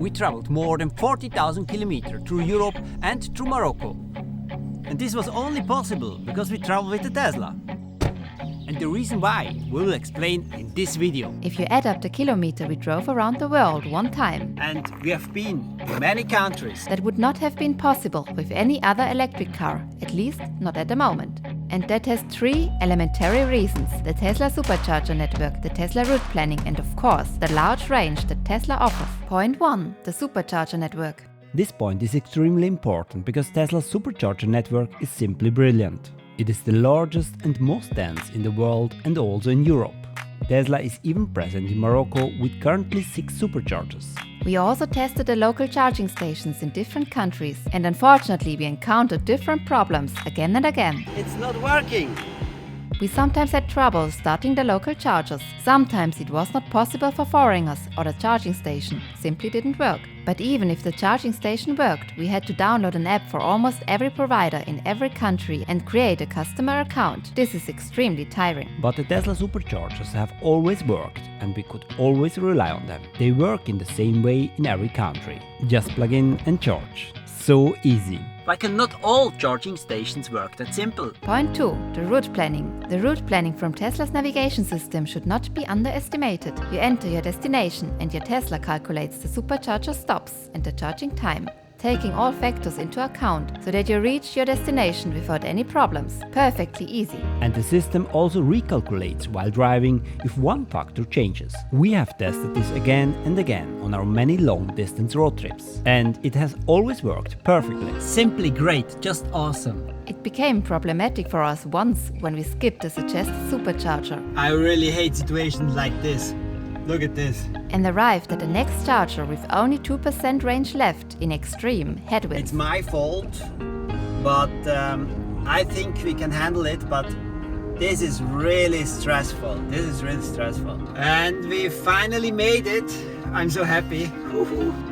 we traveled more than 40,000 kilometers through Europe and through Morocco. And this was only possible because we traveled with the Tesla. And the reason why we will explain in this video. If you add up the kilometer we drove around the world one time, And we have been in many countries. that would not have been possible with any other electric car, at least not at the moment. And that has 3 elementary reasons: the Tesla Supercharger network, the Tesla route planning, and of course, the large range that Tesla offers. Point 1. The Supercharger network. This point is extremely important because Tesla's Supercharger network is simply brilliant. It is the largest and most dense in the world and also in Europe. Tesla is even present in Morocco with currently 6 superchargers. We also tested the local charging stations in different countries, and unfortunately we encountered different problems again and again. It's not working. We sometimes had trouble starting the local chargers. Sometimes it was not possible for foreigners or the charging station simply didn't work. But even if the charging station worked, we had to download an app for almost every provider in every country and create a customer account. This is extremely tiring. But the Tesla superchargers have always worked and we could always rely on them. They work in the same way in every country. Just plug in and charge. So easy. Why cannot all charging stations work that simple? Point 2. The route planning. The route planning from Tesla's navigation system should not be underestimated. You enter your destination and your Tesla calculates the supercharger stops and the charging time, taking all factors into account so that you reach your destination without any problems. Perfectly easy. And the system also recalculates while driving if one factor changes. We have tested this again and again on our many long-distance road trips. And it has always worked perfectly. Simply great, just awesome. It became problematic for us once when we skipped the suggested supercharger I really hate situations like this. Look at this. and arrived at the next charger with only 2% range left in extreme headwinds. It's my fault, but I think we can handle it, but this is really stressful. And we finally made it. I'm so happy.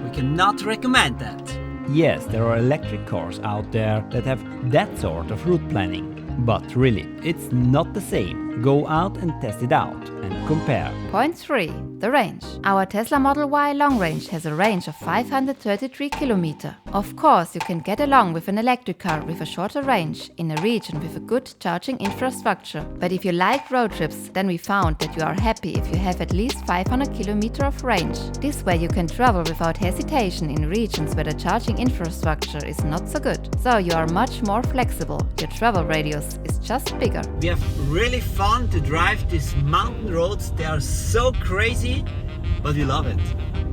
We cannot recommend that. Yes, there are electric cars out there that have that sort of route planning. But really, it's not the same. Go out and test it out and compare. Point 3. The range. Our Tesla Model Y long range has a range of 533 km. Of course, you can get along with an electric car with a shorter range in a region with a good charging infrastructure. But if you like road trips, then we found that you are happy if you have at least 500 km of range. This way you can travel without hesitation in regions where the charging infrastructure is not so good. So you are much more flexible. Your travel radius is just bigger. We have really fun to drive these mountain roads. They are so crazy, but we love it.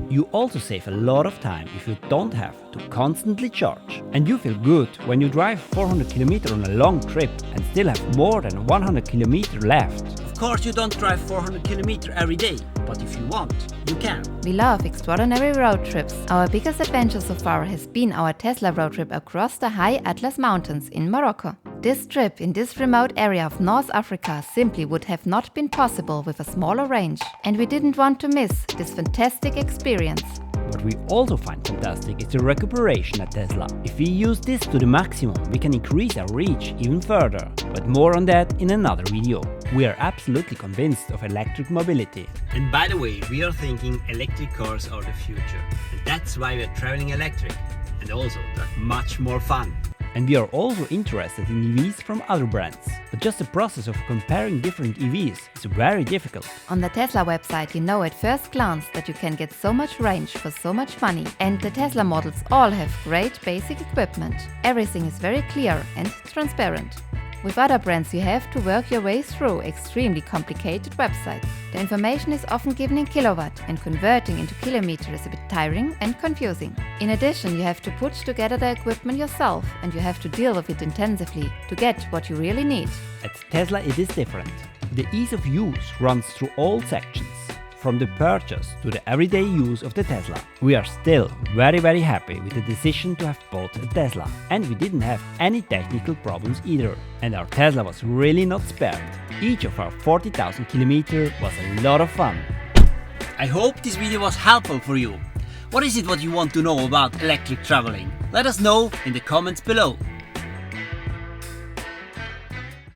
You also save a lot of time if you don't have to constantly charge. And you feel good when you drive 400 km on a long trip and still have more than 100 km left. Of course you don't drive 400 km every day, but if you want, you can. We love extraordinary road trips. Our biggest adventure so far has been our Tesla road trip across the high Atlas Mountains in Morocco. This trip in this remote area of North Africa simply would have not been possible with a smaller range, and we didn't want to miss this fantastic experience. What we also find fantastic is the recuperation at Tesla. If we use this to the maximum, we can increase our reach even further. But more on that in another video. We are absolutely convinced of electric mobility. And by the way, we are thinking electric cars are the future. And that's why we are traveling electric. And also, they're much more fun. And we are also interested in EVs from other brands. But just the process of comparing different EVs is very difficult. On the Tesla website you know at first glance that you can get so much range for so much money, and the Tesla models all have great basic equipment. Everything is very clear and transparent. With other brands you have to work your way through extremely complicated websites. The information is often given in kilowatt, and converting into kilometer is a bit tiring and confusing. In addition, you have to put together the equipment yourself, and you have to deal with it intensively to get what you really need. At Tesla it is different. The ease of use runs through all sections. From the purchase to the everyday use of the Tesla. We are still very happy with the decision to have bought a Tesla. And we didn't have any technical problems either. And our Tesla was really not spared. Each of our 40,000 km was a lot of fun. I hope this video was helpful for you. What is it what you want to know about electric traveling? Let us know in the comments below.